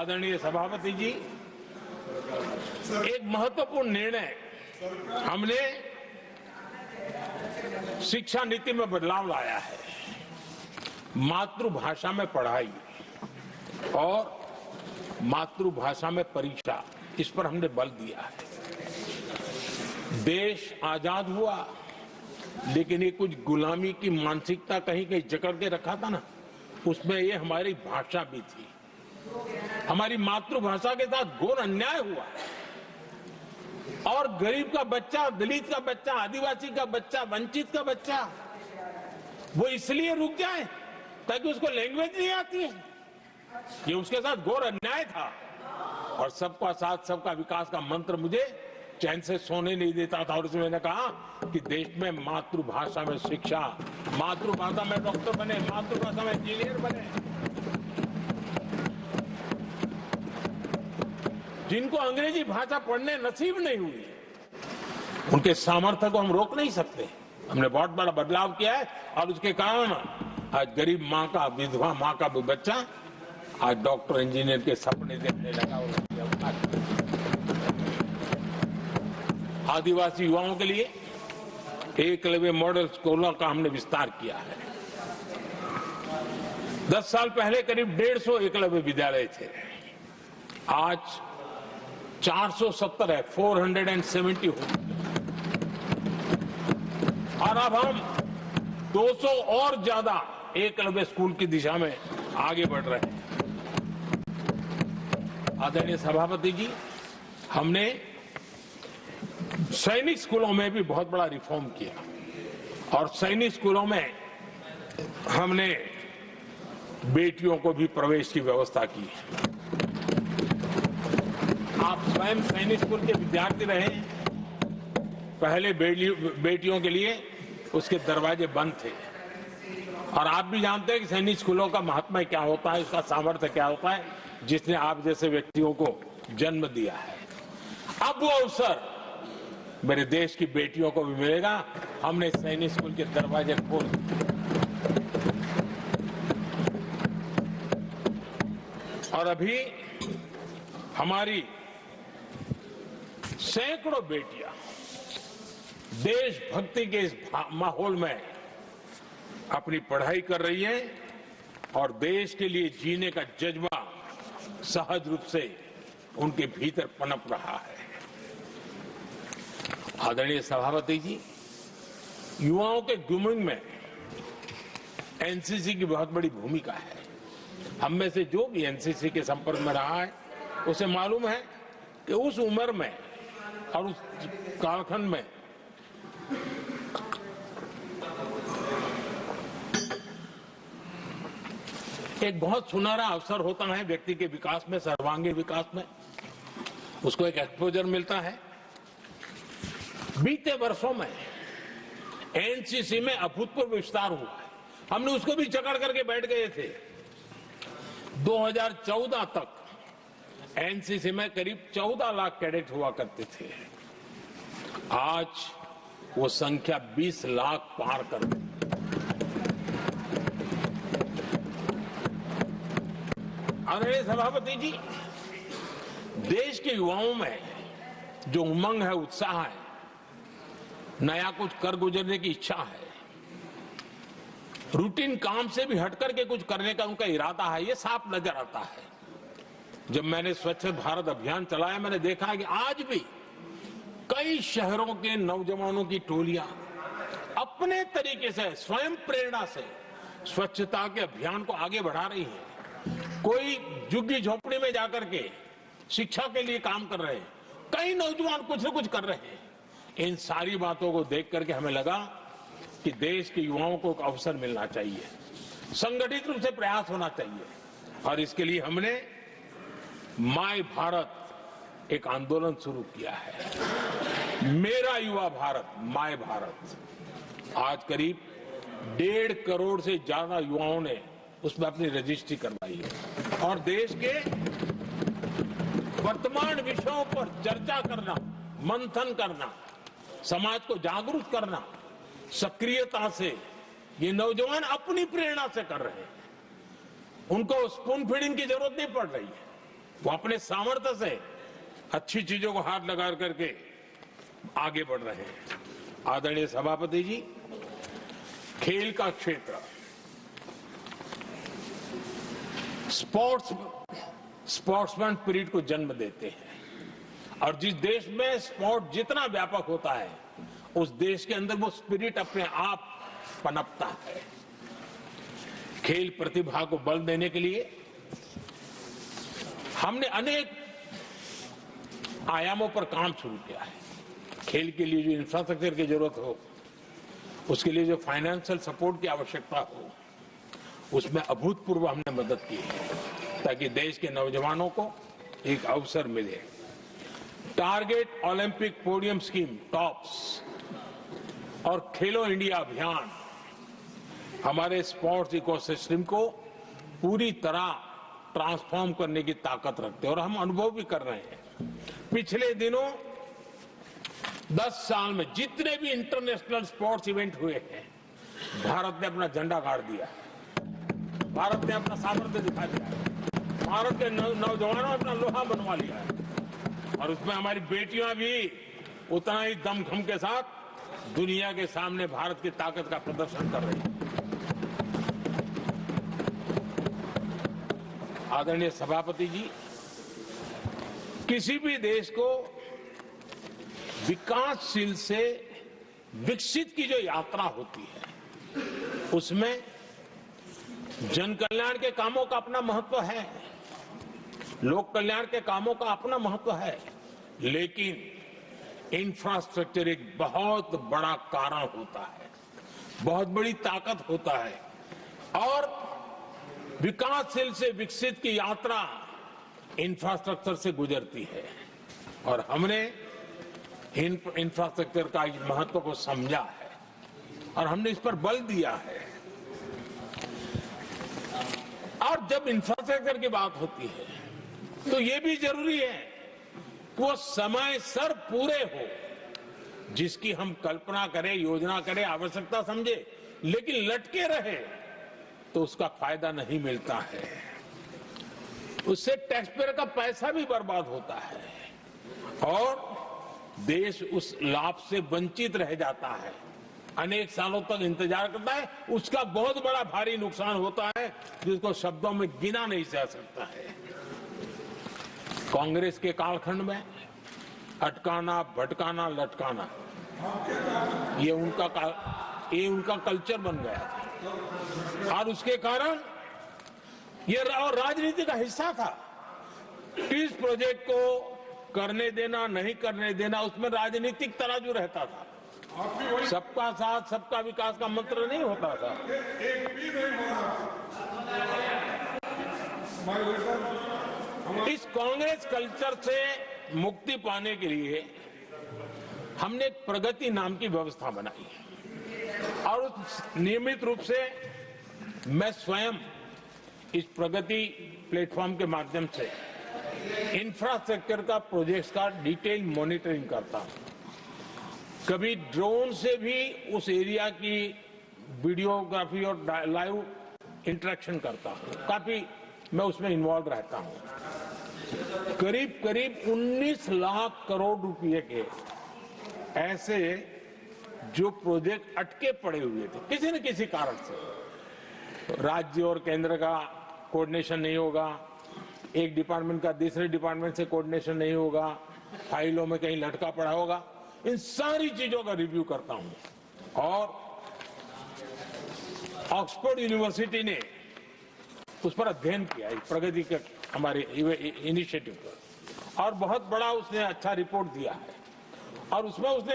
आदरणीय सभापति जी, एक महत्वपूर्ण निर्णय हमने शिक्षा नीति में बदलाव लाया है। मातृभाषा में पढ़ाई और मातृभाषा में परीक्षा, इस पर हमने बल दिया है। देश आजाद हुआ, लेकिन ये कुछ गुलामी की मानसिकता कहीं कहीं जकड़ के रखा था ना, उसमें ये हमारी भाषा भी थी। हमारी मातृभाषा के साथ घोर अन्याय हुआ और गरीब का बच्चा, दलित का बच्चा, आदिवासी का बच्चा, वंचित का बच्चा वो इसलिए रुक जाए ताकि उसको लैंग्वेज नहीं आती है। ये उसके साथ घोर अन्याय था। और सबका साथ सबका विकास का मंत्र मुझे चैन से सोने नहीं देता था। और इसमें मैंने कहा कि देश में मातृभाषा में शिक्षा, मातृभाषा में डॉक्टर बने, मातृभाषा में इंजीनियर बने। जिनको अंग्रेजी भाषा पढ़ने नसीब नहीं हुई, उनके सामर्थ्य को हम रोक नहीं सकते। हमने बहुत बड़ा बदलाव किया है और उसके कारण आज गरीब माँ का, विधवा माँ का भी बच्चा आज डॉक्टर इंजीनियर के सपने देखने लगा। आदिवासी युवाओं के लिए एकलव्य मॉडल स्कूलों का हमने विस्तार किया है। 10 साल पहले करीब 150 एकलव्य विद्यालय थे, आज 470 है, 470 हो। और अब हम 200 और ज्यादा एकलव्य स्कूल की दिशा में आगे बढ़ रहे हैं। आदरणीय सभापति जी, हमने सैनिक स्कूलों में भी बहुत बड़ा रिफॉर्म किया और सैनिक स्कूलों में हमने बेटियों को भी प्रवेश की व्यवस्था की। आप स्वयं सैनिक स्कूल के विद्यार्थी रहे। पहले बेटियों के लिए उसके दरवाजे बंद थे और आप भी जानते हैं कि सैनिक स्कूलों का महात्मा क्या होता है, उसका सामर्थ्य क्या होता है, जिसने आप जैसे व्यक्तियों को जन्म दिया है। अब वो अवसर मेरे देश की बेटियों को भी मिलेगा। हमने सैनिक स्कूल के दरवाजे खोल और अभी हमारी सैकड़ों बेटियां देशभक्ति के इस माहौल में अपनी पढ़ाई कर रही हैं और देश के लिए जीने का जज्बा सहज रूप से उनके भीतर पनप रहा है। आदरणीय सभापति जी, युवाओं के ग्रूमिंग में एनसीसी की बहुत बड़ी भूमिका है। हम में से जो भी एनसीसी के संपर्क में रहा है उसे मालूम है कि उस उम्र में और उस कालखंड में एक बहुत सुनहरा अवसर होता है व्यक्ति के विकास में, सर्वांगीण विकास में। उसको एक एक्सपोजर मिलता है। बीते वर्षों में एनसीसी में अभूतपूर्व विस्तार हुआ है। हमने उसको भी जकड़ करके बैठ गए थे। 2014 तक एनसीसी में करीब 14 लाख कैडेट हुआ करते थे। आज वो संख्या 20 लाख पार कर गई। आदरणीय सभापति जी, देश के युवाओं में जो उमंग है, उत्साह है, नया कुछ कर गुजरने की इच्छा है, रूटीन काम से भी हटकर के कुछ करने का उनका इरादा है, ये साफ नजर आता है। जब मैंने स्वच्छ भारत अभियान चलाया, मैंने देखा कि आज भी कई शहरों के नौजवानों की टोलियां अपने तरीके से, स्वयं प्रेरणा से स्वच्छता के अभियान को आगे बढ़ा रही है। कोई झुग्गी झोपड़ी में जाकर के शिक्षा के लिए काम कर रहे हैं, कई नौजवान कुछ न कुछ कर रहे हैं। इन सारी बातों को देख करके हमें लगा कि देश के युवाओं को एक अवसर मिलना चाहिए, संगठित रूप से प्रयास होना चाहिए। और इसके लिए हमने माय भारत एक आंदोलन शुरू किया है। मेरा युवा भारत, माय भारत। आज करीब 1.5 करोड़ से ज्यादा युवाओं ने उसमें अपनी रजिस्ट्री करवाई है और देश के वर्तमान विषयों पर चर्चा करना, मंथन करना, समाज को जागरूक करना, सक्रियता से ये नौजवान अपनी प्रेरणा से कर रहे हैं। उनको स्पून फीडिंग की जरूरत नहीं पड़ रही है। वो अपने सामर्थ्य से अच्छी चीजों को हाथ लगा करके आगे बढ़ रहे हैं। आदरणीय सभापति जी, खेल का क्षेत्र स्पोर्ट्समैन स्पिरिट को जन्म देते हैं और जिस देश में स्पोर्ट जितना व्यापक होता है उस देश के अंदर वो स्पिरिट अपने आप पनपता है। खेल प्रतिभा को बल देने के लिए हमने अनेक आयामों पर काम शुरू किया है। खेल के लिए जो इंफ्रास्ट्रक्चर की जरूरत हो, उसके लिए जो फाइनेंशियल सपोर्ट की आवश्यकता हो, उसमें अभूतपूर्व हमने मदद की है ताकि देश के नौजवानों को एक अवसर मिले। Target Olympic podium scheme tops और खेलो इंडिया अभियान हमारे स्पोर्ट्स इकोसिस्टम को पूरी तरह ट्रांसफॉर्म करने की ताकत रखते हैं और हम अनुभव भी कर रहे हैं। पिछले दिनों 10 साल में जितने भी इंटरनेशनल स्पोर्ट्स इवेंट हुए हैं, भारत ने अपना झंडा गाड़ दिया, भारत ने अपना सामर्थ्य दिखा दिया, भारत के नौजवानों ने अपना लोहा बनवा लिया है और उसमें हमारी बेटियां भी उतना ही दमखम के साथ दुनिया के सामने भारत की ताकत का प्रदर्शन कर रही है। आदरणीय सभापति जी, किसी भी देश को विकासशील से विकसित की जो यात्रा होती है उसमें जन कल्याण के कामों का अपना महत्व है, लोक कल्याण के कामों का अपना महत्व है, लेकिन इंफ्रास्ट्रक्चर एक बहुत बड़ा कारण होता है, बहुत बड़ी ताकत होता है और विकासशील से विकसित की यात्रा इंफ्रास्ट्रक्चर से गुजरती है और हमने इंफ्रास्ट्रक्चर का इस महत्व को समझा है और हमने इस पर बल दिया है। और जब इंफ्रास्ट्रक्चर की बात होती है तो ये भी जरूरी है कि वो समय सर पूरे हो, जिसकी हम कल्पना करें, योजना करें, आवश्यकता समझे, लेकिन लटके रहे तो उसका फायदा नहीं मिलता है, उससे टैक्सपेयर का पैसा भी बर्बाद होता है और देश उस लाभ से वंचित रह जाता है, अनेक सालों तक इंतजार करता है, उसका बहुत बड़ा भारी नुकसान होता है जिसको शब्दों में गिना नहीं जा सकता है। कांग्रेस के कालखंड में अटकाना, भटकाना, लटकाना ये उनका कल्चर बन गया था और उसके कारण ये राजनीति का हिस्सा था। इस प्रोजेक्ट को करने देना, नहीं करने देना, उसमें राजनीतिक तराजू रहता था। सबका साथ, सबका विकास का मंत्र नहीं होता था। इस कांग्रेस कल्चर से मुक्ति पाने के लिए हमने एक प्रगति नाम की व्यवस्था बनाई और उस नियमित रूप से मैं स्वयं इस प्रगति प्लेटफॉर्म के माध्यम से इंफ्रास्ट्रक्चर का प्रोजेक्ट्स का डिटेल मॉनिटरिंग करता हूं। कभी ड्रोन से भी उस एरिया की वीडियोग्राफी और लाइव इंटरेक्शन करता हूं, काफी मैं उसमें इन्वॉल्व रहता हूं। करीब 19 लाख करोड़ रुपए के ऐसे जो प्रोजेक्ट अटके पड़े हुए थे किसी न किसी कारण से, राज्य और केंद्र का कोऑर्डिनेशन नहीं होगा, एक डिपार्टमेंट का दूसरे डिपार्टमेंट से कोऑर्डिनेशन नहीं होगा, फाइलों में कहीं लटका पड़ा होगा, इन सारी चीजों का रिव्यू करता हूं और ऑक्सफोर्ड यूनिवर्सिटी ने उस पर अध्ययन किया इस प्रगति के हमारे इनिशिएटिव पर और बहुत बड़ा उसने अच्छा रिपोर्ट दिया है और उसमें उसने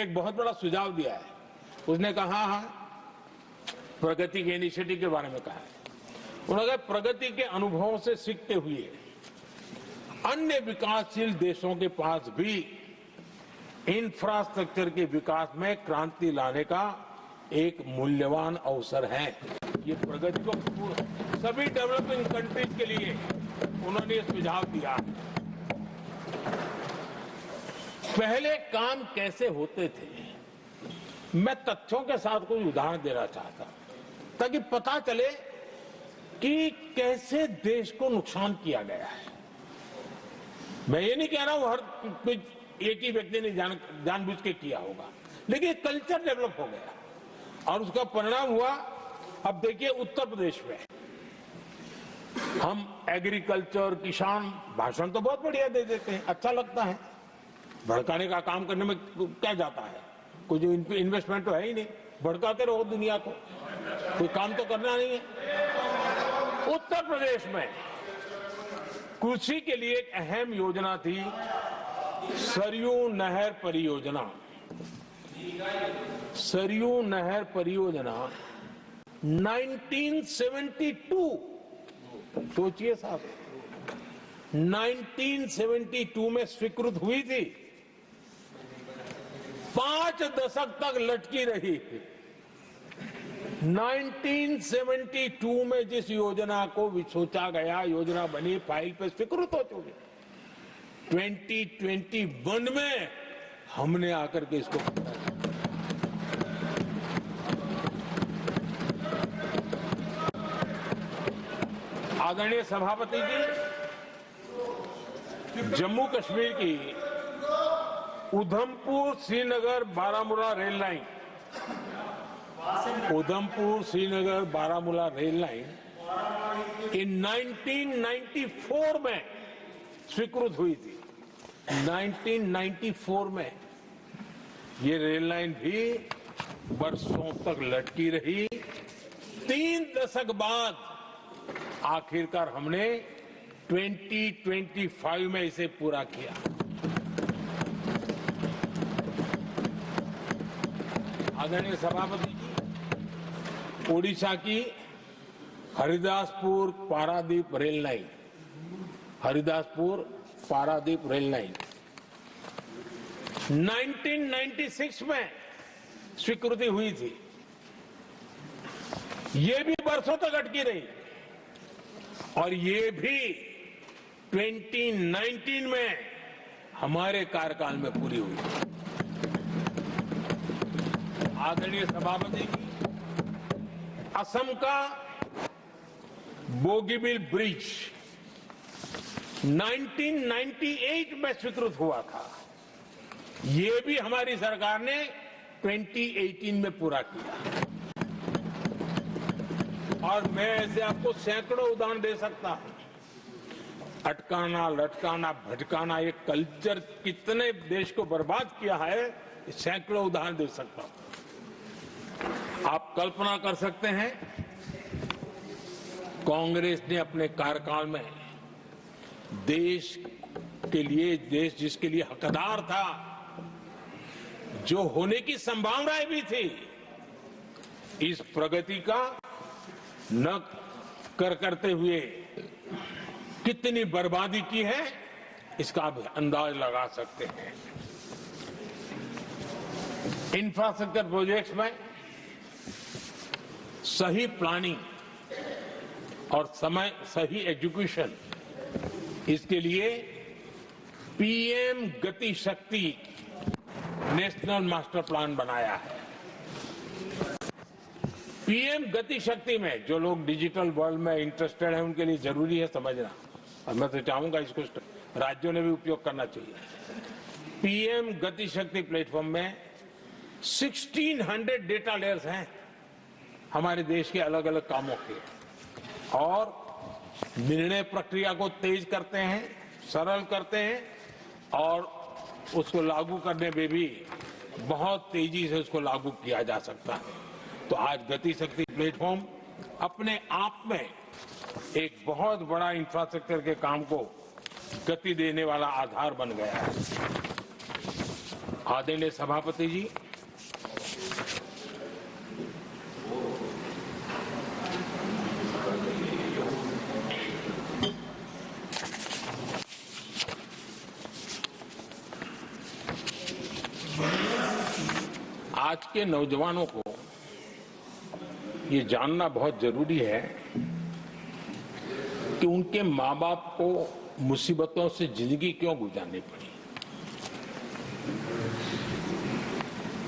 एक बहुत बड़ा सुझाव दिया है। उसने कहा प्रगति के इनिशिएटिव के बारे में कहा है, उन्होंने कहा प्रगति के अनुभवों से सीखते हुए अन्य विकासशील देशों के पास भी इंफ्रास्ट्रक्चर के विकास में क्रांति लाने का एक मूल्यवान अवसर है। ये प्रगति को सभी डेवलपिंग कंट्रीज के लिए उन्होंने ये सुझाव दिया। पहले काम कैसे होते थे, मैं तथ्यों के साथ कोई उदाहरण देना चाहता हूं ताकि पता चले कि कैसे देश को नुकसान किया गया है मैं ये नहीं कह रहा हूं हर कुछ एक ही व्यक्ति ने जानबूझ के किया होगा, लेकिन कल्चर डेवलप हो गया और उसका परिणाम हुआ। अब देखिए उत्तर प्रदेश में हम एग्रीकल्चर, किसान, भाषण तो बहुत बढ़िया दे देते हैं, अच्छा लगता है, भड़काने का काम करने में क्या जाता है, कोई जो इन्वेस्टमेंट तो है ही नहीं, भड़काते रहो दुनिया को, कोई काम तो करना नहीं है। उत्तर प्रदेश में कृषि के लिए एक अहम योजना थी, सरयू नहर परियोजना। सरयू नहर परियोजना 1972, सोचिए साहब, 1972 में स्वीकृत हुई थी, 5 दशक तक लटकी रही। 1972 में जिस योजना को सोचा गया, योजना बनी, फाइल पे स्वीकृत हो चुकी, 2021 में हमने आकर के इसको आदरणीय सभापति जी, जम्मू कश्मीर की Udhampur Srinagar Baramulla rail line, Udhampur Srinagar Baramulla rail line in 1994 में स्वीकृत हुई थी। 1994 में ये रेल लाइन भी वर्षों तक लटकी रही। 3 दशक बाद आखिरकार हमने 2025 में इसे पूरा किया। आदरणीय सभापति जी, ओडिशा की Haridaspur Paradip rail line, Haridaspur Paradip rail line 1996 में स्वीकृति हुई थी। ये भी वर्षों तक अटकी रही और ये भी 2019 में हमारे कार्यकाल में पूरी हुई। आदरणीय सभापति जी, असम का बोगीबिल ब्रिज 1998 में स्वीकृत हुआ था, ये भी हमारी सरकार ने 2018 में पूरा किया। और मैं ऐसे आपको सैकड़ों उदाहरण दे सकता हूं। अटकाना, लटकाना, भटकाना, ये कल्चर कितने देश को बर्बाद किया है, सैकड़ों उदाहरण दे सकता हूं। आप कल्पना कर सकते हैं, कांग्रेस ने अपने कार्यकाल में देश के लिए, देश जिसके लिए हकदार था, जो होने की संभावनाएं भी थी, इस प्रगति का न करते हुए कितनी बर्बादी की है, इसका आप अंदाज लगा सकते हैं। इंफ्रास्ट्रक्चर प्रोजेक्ट्स में सही प्लानिंग और समय सही एजुकेशन, इसके लिए पीएम गति शक्ति नेशनल मास्टर प्लान बनाया है। पीएम गति शक्ति में जो लोग डिजिटल वर्ल्ड में इंटरेस्टेड हैं, उनके लिए जरूरी है समझना, और मैं तो चाहूंगा इसको राज्यों ने भी उपयोग करना चाहिए। पीएम गति शक्ति प्लेटफॉर्म में 1600 डेटा लेयर्स हैं हमारे देश के अलग अलग कामों के, और निर्णय प्रक्रिया को तेज करते हैं, सरल करते हैं, और उसको लागू करने में भी बहुत तेजी से उसको लागू किया जा सकता है। तो आज गति शक्ति प्लेटफॉर्म अपने आप में एक बहुत बड़ा इंफ्रास्ट्रक्चर के काम को गति देने वाला आधार बन गया है। आदरणीय सभापति जी, आज के नौजवानों को ये जानना बहुत जरूरी है कि उनके माँ बाप को मुसीबतों से जिंदगी क्यों गुजारनी पड़ी,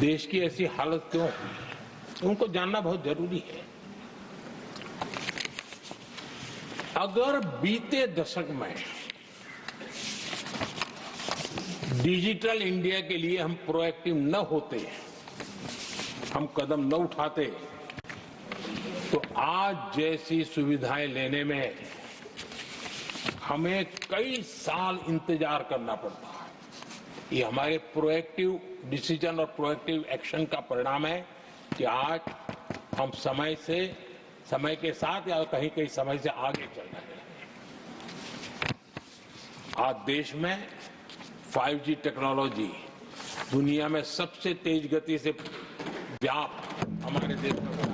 देश की ऐसी हालत क्यों हुई, उनको जानना बहुत जरूरी है। अगर बीते दशक में डिजिटल इंडिया के लिए हम प्रोएक्टिव न होते, हम कदम न उठाते, तो आज जैसी सुविधाएं लेने में हमें कई साल इंतजार करना पड़ता है। ये हमारे प्रोएक्टिव डिसीजन और प्रोएक्टिव एक्शन का परिणाम है कि आज हम समय के साथ या कहीं कहीं समय से आगे चल रहे हैं। आज देश में 5G टेक्नोलॉजी दुनिया में सबसे तेज गति से व्याप्त हमारे देश में